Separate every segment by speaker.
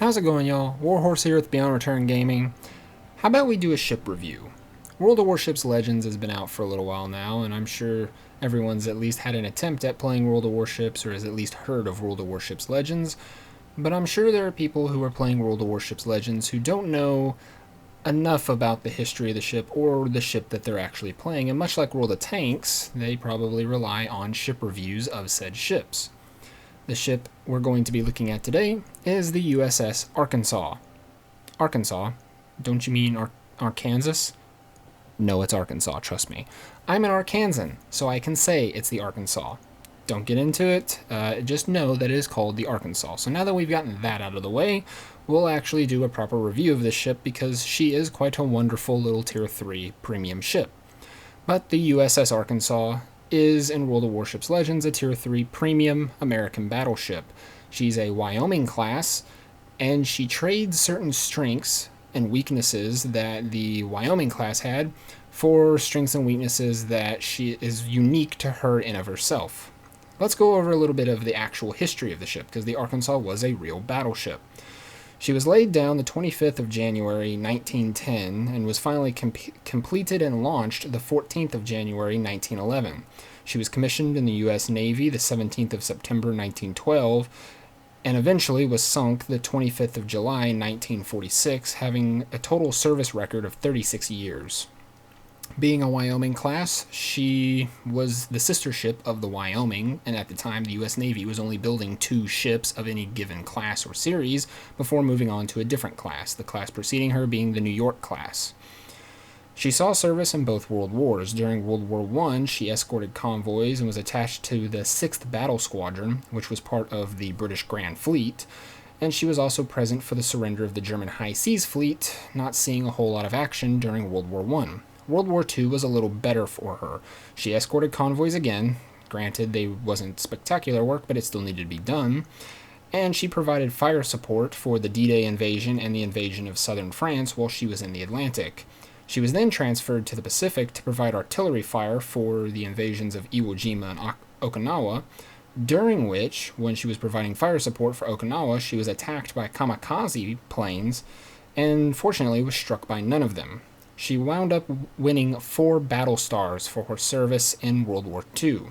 Speaker 1: How's it going, y'all? Warhorse here with BeyondReturnGaming. How about we do a ship review? World of Warships Legends has been out for a little while now, and I'm sure everyone's at least had an attempt at playing World of Warships or has at least heard of World of Warships Legends, but I'm sure there are people who are playing World of Warships Legends who don't know enough about the history of the ship or the ship that they're actually playing, and much like World of Tanks, they probably rely on ship reviews of said ships. The ship we're going to be looking at today is the USS Arkansas. Arkansas? Don't you mean Arkansas? No, it's Arkansas, trust me. I'm an Arkansan, so I can say it's the Arkansas. Don't get into it, just know that it is called the Arkansas. So now that we've gotten that out of the way, we'll actually do a proper review of this ship because she is quite a wonderful little Tier 3 premium ship. But the USS Arkansas is, in World of Warships Legends, a Tier 3 premium American battleship. She's a Wyoming class, and she trades certain strengths and weaknesses that the Wyoming class had for strengths and weaknesses that she is unique to her in of herself. Let's go over a little bit of the actual history of the ship, because the Arkansas was a real battleship. She was laid down the 25th of January 1910 and was finally completed and launched the 14th of January 1911. She was commissioned in the U.S. Navy the 17th of September 1912 and eventually was sunk the 25th of July 1946, having a total service record of 36 years. Being a Wyoming class, she was the sister ship of the Wyoming, and at the time the U.S. Navy was only building 2 ships of any given class or series before moving on to a different class, the class preceding her being the New York class. She saw service in both World Wars. During World War I, she escorted convoys and was attached to the 6th Battle Squadron, which was part of the British Grand Fleet, and she was also present for the surrender of the German High Seas Fleet, not seeing a whole lot of action during World War I. World War II was a little better for her. She escorted convoys again. Granted, they wasn't spectacular work, but it still needed to be done. And she provided fire support for the D-Day invasion and the invasion of southern France while she was in the Atlantic. She was then transferred to the Pacific to provide artillery fire for the invasions of Iwo Jima and Okinawa, during which, when she was providing fire support for Okinawa, she was attacked by kamikaze planes and fortunately was struck by none of them. She wound up winning 4 battle stars for her service in World War II.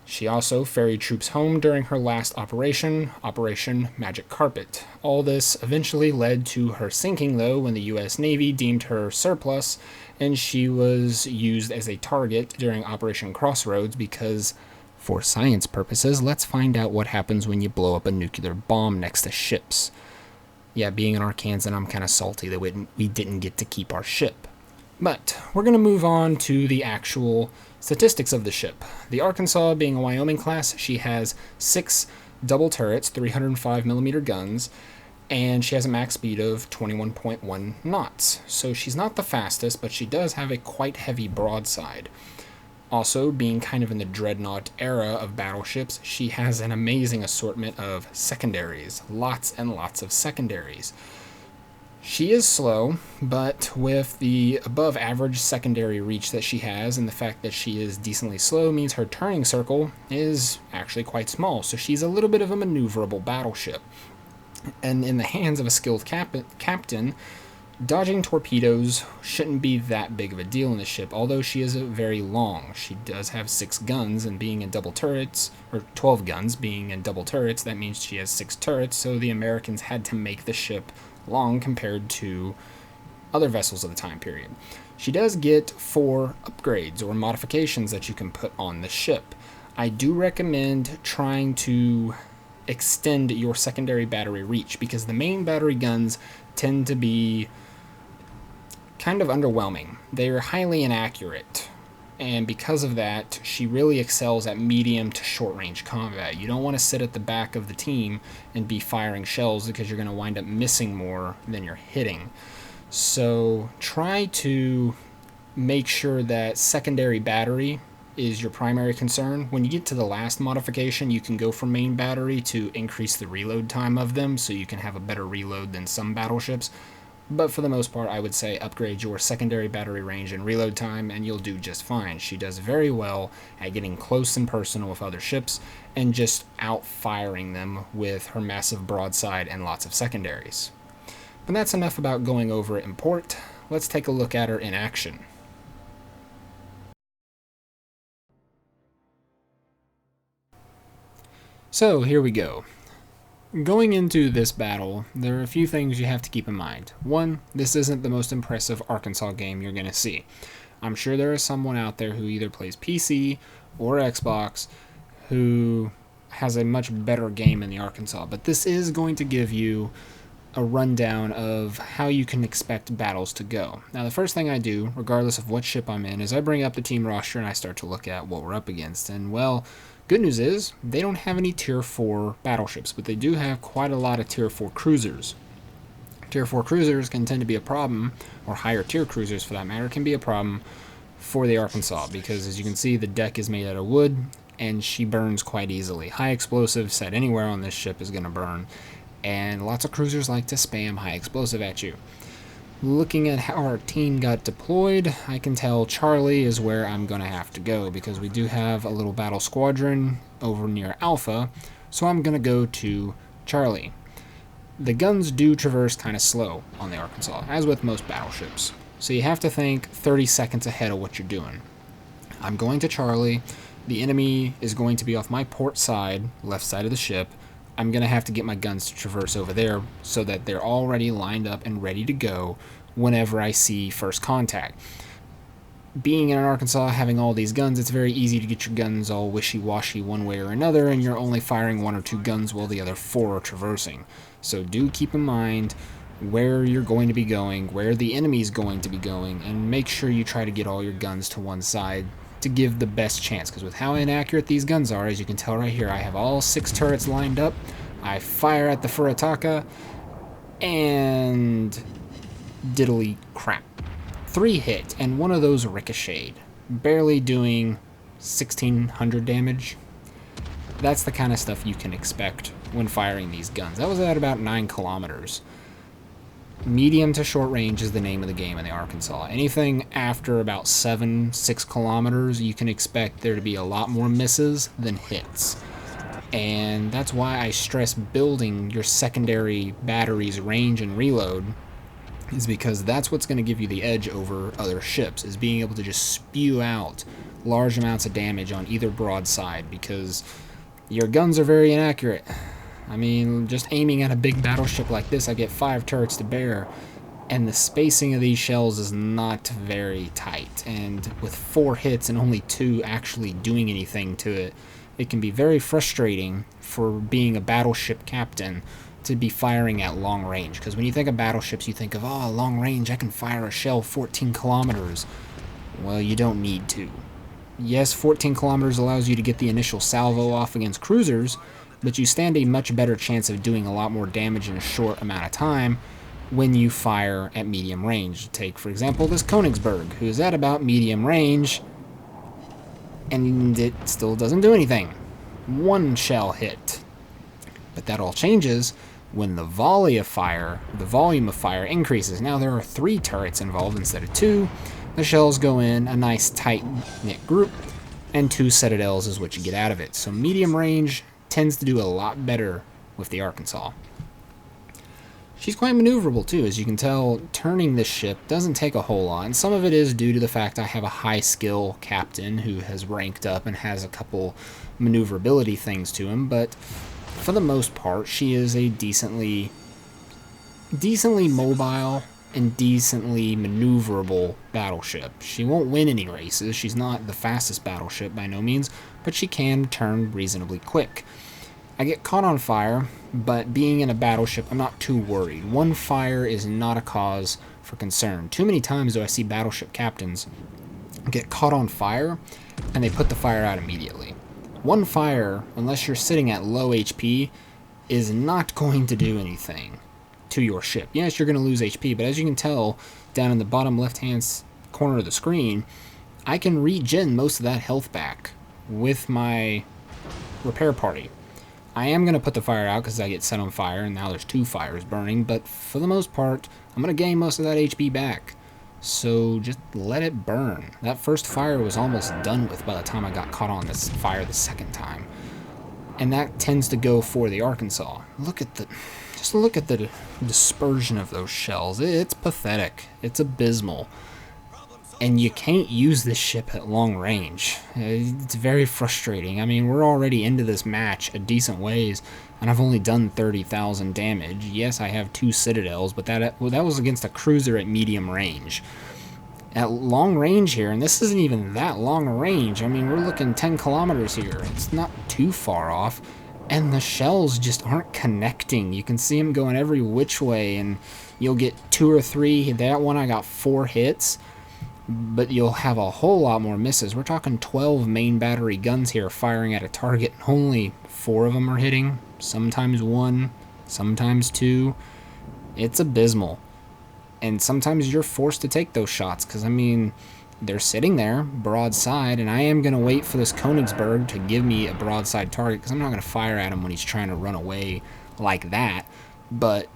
Speaker 1: She also ferried troops home during her last operation, Operation Magic Carpet. All this eventually led to her sinking, though, when the U.S. Navy deemed her surplus, and she was used as a target during Operation Crossroads because, for science purposes, let's find out what happens when you blow up a nuclear bomb next to ships. Yeah, being an Arkansan, I'm kind of salty that we didn't get to keep our ship. But we're going to move on to the actual statistics of the ship. The Arkansas, being a Wyoming class, she has 6 double turrets, 305mm guns, and she has a max speed of 21.1 knots. So she's not the fastest, but she does have a quite heavy broadside. Also, being kind of in the dreadnought era of battleships, she has an amazing assortment of secondaries. Lots and lots of secondaries. She is slow, but with the above average secondary reach that she has and the fact that she is decently slow means her turning circle is actually quite small, so she's a little bit of a maneuverable battleship. And in the hands of a skilled captain, dodging torpedoes shouldn't be that big of a deal in the ship, although she is very long. She does have 6 guns, and being in double turrets, or 12 guns being in double turrets, that means she has 6 turrets, so the Americans had to make the ship long compared to other vessels of the time period. She does get 4 upgrades or modifications that you can put on the ship. I do recommend trying to extend your secondary battery reach, because the main battery guns tend to be kind of underwhelming. They are highly inaccurate, and because of that, she really excels at medium to short range combat. You don't want to sit at the back of the team and be firing shells, because you're going to wind up missing more than you're hitting. So try to make sure that secondary battery is your primary concern. When you get to the last modification, you can go from main battery to increase the reload time of them, so you can have a better reload than some battleships. But for the most part, I would say upgrade your secondary battery range and reload time, and you'll do just fine. She does very well at getting close and personal with other ships and just out-firing them with her massive broadside and lots of secondaries. But that's enough about going over it in port. Let's take a look at her in action. So here we go. Going into this battle, there are a few things you have to keep in mind. One, this isn't the most impressive Arkansas game you're going to see. I'm sure there is someone out there who either plays PC or Xbox who has a much better game in the Arkansas, but this is going to give you a rundown of how you can expect battles to go. Now, the first thing I do, regardless of what ship I'm in, is I bring up the team roster and I start to look at what we're up against. And, well, good news is they don't have any Tier 4 battleships, but they do have quite a lot of Tier 4 cruisers. Tier 4 cruisers can tend to be a problem, or higher tier cruisers for that matter, can be a problem for the Arkansas, because as you can see, the deck is made out of wood, and she burns quite easily. High explosive set anywhere on this ship is going to burn, and lots of cruisers like to spam high explosive at you. Looking at how our team got deployed, I can tell Charlie is where I'm going to have to go, because we do have a little battle squadron over near Alpha, so I'm going to go to Charlie. The guns do traverse kind of slow on the Arkansas, as with most battleships, so you have to think 30 seconds ahead of what you're doing. I'm going to Charlie. The enemy is going to be off my port side, left side of the ship. I'm going to have to get my guns to traverse over there so that they're already lined up and ready to go whenever I see first contact. Being in Arkansas, having all these guns, it's very easy to get your guns all wishy-washy one way or another, and you're only firing 1 or 2 guns while the other 4 are traversing. So do keep in mind where you're going to be going, where the enemy's going to be going, and make sure you try to get all your guns to one side to give the best chance, because with how inaccurate these guns are, as you can tell right here, I have all 6 turrets lined up. I fire at the Furataka, and diddly crap. 3 hit, and 1 of those ricocheted, barely doing 1,600 damage. That's the kind of stuff you can expect when firing these guns. That was at about 9 kilometers. Medium to short range is the name of the game in the Arkansas. Anything after about 6 kilometers, you can expect there to be a lot more misses than hits. And that's why I stress building your secondary batteries range and reload, is because that's what's going to give you the edge over other ships, is being able to just spew out large amounts of damage on either broadside, because your guns are very inaccurate. I mean, just aiming at a big battleship like this, I get 5 turrets to bear, and the spacing of these shells is not very tight. And with 4 hits and only 2 actually doing anything to it, it can be very frustrating for being a battleship captain to be firing at long range. Because when you think of battleships, you think of, oh, long range, I can fire a shell 14 kilometers. Well, you don't need to. Yes, 14 kilometers allows you to get the initial salvo off against cruisers, but you stand a much better chance of doing a lot more damage in a short amount of time when you fire at medium range. Take, for example, this Königsberg, who's at about medium range, and it still doesn't do anything. 1 shell hit. But that all changes when the volume of fire increases. Now there are 3 turrets involved instead of 2. The shells go in a nice tight-knit group, and 2 citadels is what you get out of it. So medium range tends to do a lot better with the Arkansas. She's quite maneuverable too. As you can tell, turning this ship doesn't take a whole lot, and some of it is due to the fact I have a high skill captain who has ranked up and has a couple maneuverability things to him, but for the most part she is a decently mobile and decently maneuverable battleship. She won't win any races, she's not the fastest battleship by no means, but she can turn reasonably quick. I get caught on fire, but being in a battleship, I'm not too worried. 1 fire is not a cause for concern. Too many times do I see battleship captains get caught on fire, and they put the fire out immediately. 1 fire, unless you're sitting at low HP, is not going to do anything to your ship. Yes, you're going to lose HP, but as you can tell, down in the bottom left-hand corner of the screen, I can regen most of that health back with my repair party. I am going to put the fire out because I get set on fire, and now there's 2 fires burning, but for the most part, I'm going to gain most of that HP back. So just let it burn. That first fire was almost done with by the time I got caught on this fire the second time. And that tends to go for the Arkansas. Just look at the dispersion of those shells. It's pathetic. It's abysmal. And you can't use this ship at long range. It's very frustrating. I mean, we're already into this match a decent ways, and I've only done 30,000 damage. Yes, I have 2 citadels, but that was against a cruiser at medium range. At long range here, and this isn't even that long a range, I mean, we're looking 10 kilometers here. It's not too far off, and the shells just aren't connecting. You can see them going every which way, and you'll get 2 or 3. That one I got 4 hits. But you'll have a whole lot more misses. We're talking 12 main battery guns here firing at a target. Only 4 of them are hitting. Sometimes 1, sometimes 2. It's abysmal. And sometimes you're forced to take those shots because, I mean, they're sitting there broadside, and I am going to wait for this Königsberg to give me a broadside target because I'm not going to fire at him when he's trying to run away like that. But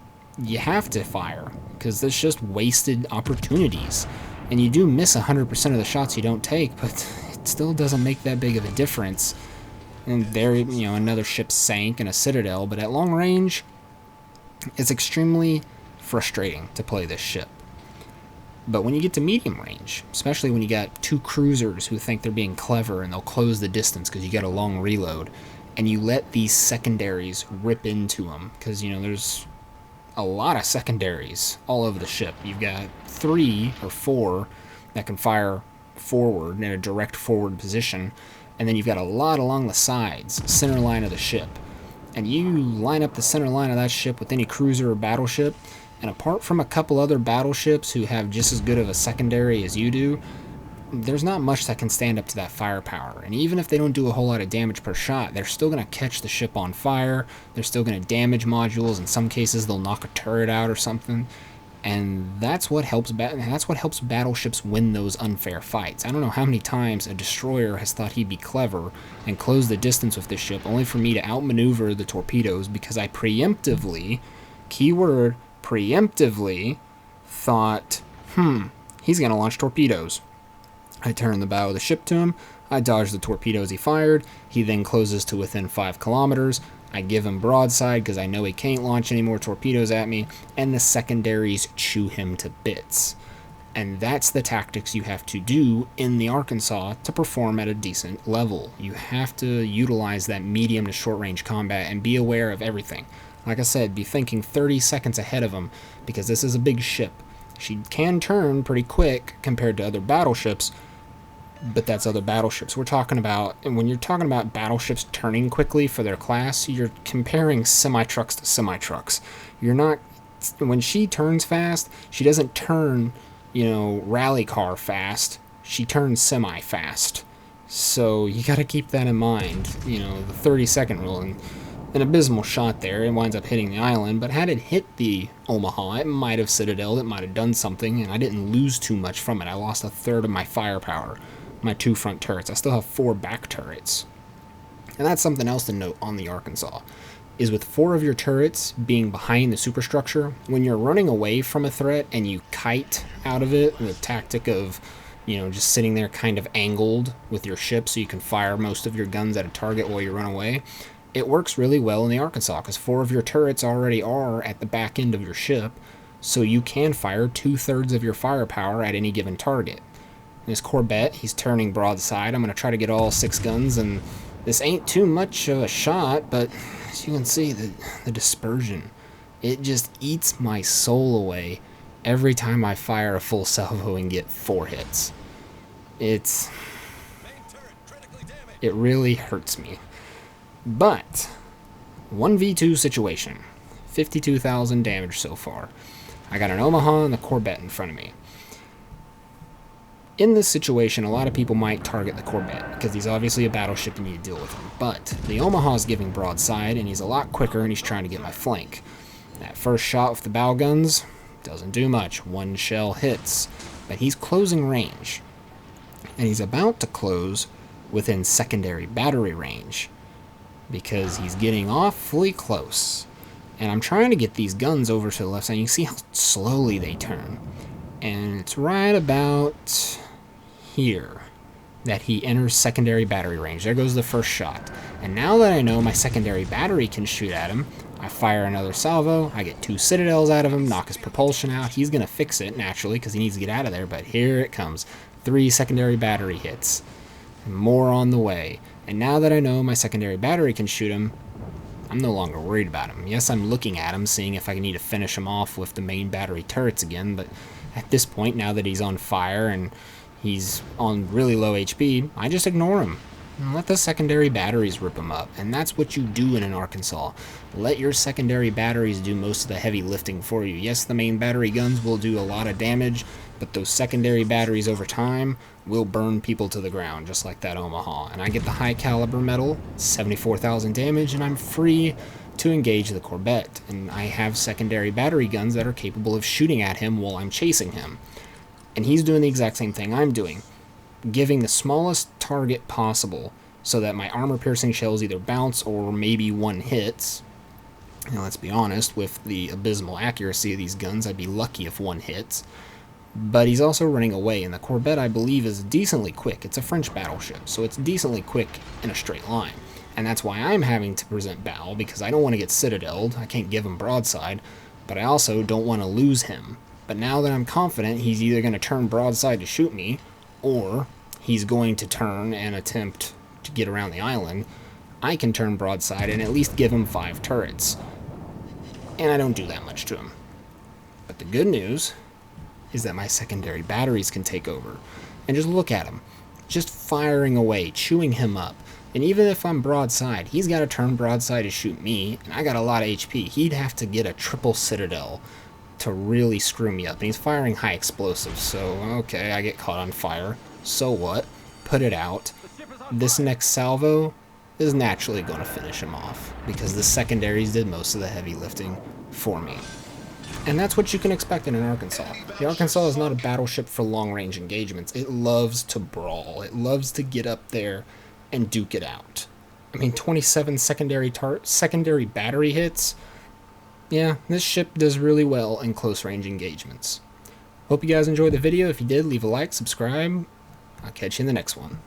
Speaker 1: you have to fire because there's just wasted opportunities. And you do miss 100% of the shots you don't take, but it still doesn't make that big of a difference. And there, you know, another ship sank in a citadel, but at long range, it's extremely frustrating to play this ship. But when you get to medium range, especially when you got 2 cruisers who think they're being clever and they'll close the distance because you got a long reload, and you let these secondaries rip into them, because, you know, there's a lot of secondaries all over the ship. You've got 3 or 4 that can fire forward in a direct forward position, and then you've got a lot along the sides, center line of the ship. And you line up the center line of that ship with any cruiser or battleship, and apart from a couple other battleships who have just as good of a secondary as you do, there's not much that can stand up to that firepower. And even if they don't do a whole lot of damage per shot, they're still going to catch the ship on fire. They're still going to damage modules. In some cases, they'll knock a turret out or something. And that's what helps battleships win those unfair fights. I don't know how many times a destroyer has thought he'd be clever and close the distance with this ship, only for me to outmaneuver the torpedoes because I preemptively, keyword preemptively, thought, he's going to launch torpedoes. I turn the bow of the ship to him, I dodge the torpedoes he fired, he then closes to within 5 kilometers, I give him broadside because I know he can't launch any more torpedoes at me, and the secondaries chew him to bits. And that's the tactics you have to do in the Arkansas to perform at a decent level. You have to utilize that medium to short range combat and be aware of everything. Like I said, be thinking 30 seconds ahead of him because this is a big ship. She can turn pretty quick compared to other battleships, but that's other battleships. We're talking about, and when you're talking about battleships turning quickly for their class, you're comparing semi-trucks to semi-trucks. You're not, when she turns fast, she doesn't turn, you know, rally car fast. She turns semi-fast. So you got to keep that in mind, you know, the 30-second rule. And an abysmal shot there, it winds up hitting the island, but had it hit the Omaha, it might have citadeled, it might have done something, and I didn't lose too much from it. I lost 1/3 of my firepower. My 2 front turrets. I still have 4 back turrets. And that's something else to note on the Arkansas, is with 4 of your turrets being behind the superstructure, when you're running away from a threat and you kite out of it, the tactic of, you know, just sitting there kind of angled with your ship so you can fire most of your guns at a target while you run away, it works really well in the Arkansas because 4 of your turrets already are at the back end of your ship, so you can fire 2/3 of your firepower at any given target. This Corvette, he's turning broadside. I'm going to try to get all 6 guns, and this ain't too much of a shot, but as you can see, the dispersion, it just eats my soul away every time I fire a full salvo and get 4 hits. It really hurts me. But 1v2 situation, 52,000 damage so far. I got an Omaha and the Corvette in front of me. In this situation, a lot of people might target the Corvette because he's obviously a battleship and you deal with him. But the Omaha is giving broadside and he's a lot quicker and he's trying to get my flank. That first shot with the bow guns doesn't do much. 1 shell hits, but he's closing range. And he's about to close within secondary battery range because he's getting awfully close. And I'm trying to get these guns over to the left side. You can see how slowly they turn. And it's right about here that he enters secondary battery range. There goes the first shot. And now that I know my secondary battery can shoot at him, I fire another salvo, I get 2 citadels out of him, knock his propulsion out. He's going to fix it, naturally, because he needs to get out of there, but here it comes. 3 secondary battery hits. And more on the way. And now that I know my secondary battery can shoot him, I'm no longer worried about him. Yes, I'm looking at him, seeing if I need to finish him off with the main battery turrets again, but at this point, now that he's on fire and he's on really low HP, I just ignore him and let the secondary batteries rip him up. And that's what you do in an Arkansas. Let your secondary batteries do most of the heavy lifting for you. Yes, the main battery guns will do a lot of damage, but those secondary batteries over time will burn people to the ground, just like that Omaha. And I get the high caliber medal, 74,000 damage, and I'm free to engage the Corvette. And I have secondary battery guns that are capable of shooting at him while I'm chasing him. And he's doing the exact same thing I'm doing, giving the smallest target possible so that my armor-piercing shells either bounce or maybe one hits. And let's be honest, with the abysmal accuracy of these guns, I'd be lucky if one hits. But he's also running away, and the Corvette, I believe, is decently quick. It's a French battleship, so it's decently quick in a straight line. And that's why I'm having to present battle, because I don't want to get citadeled. I can't give him broadside, but I also don't want to lose him. But now that I'm confident he's either going to turn broadside to shoot me, or he's going to turn and attempt to get around the island, I can turn broadside and at least give him 5 turrets. And I don't do that much to him. But the good news is that my secondary batteries can take over. And just look at him. Just firing away, chewing him up. And even if I'm broadside, he's got to turn broadside to shoot me, and I got a lot of HP. He'd have to get a triple citadel to really screw me up. And he's firing high explosives, so okay, I get caught on fire. So what? Put it out. This next salvo is naturally going to finish him off, because the secondaries did most of the heavy lifting for me. And that's what you can expect in an Arkansas. The Arkansas is not a battleship for long-range engagements. It loves to brawl. It loves to get up there and duke it out. I mean, 27 secondary battery hits. Yeah, this ship does really well in close-range engagements. Hope you guys enjoyed the video. If you did, leave a like, subscribe. I'll catch you in the next one.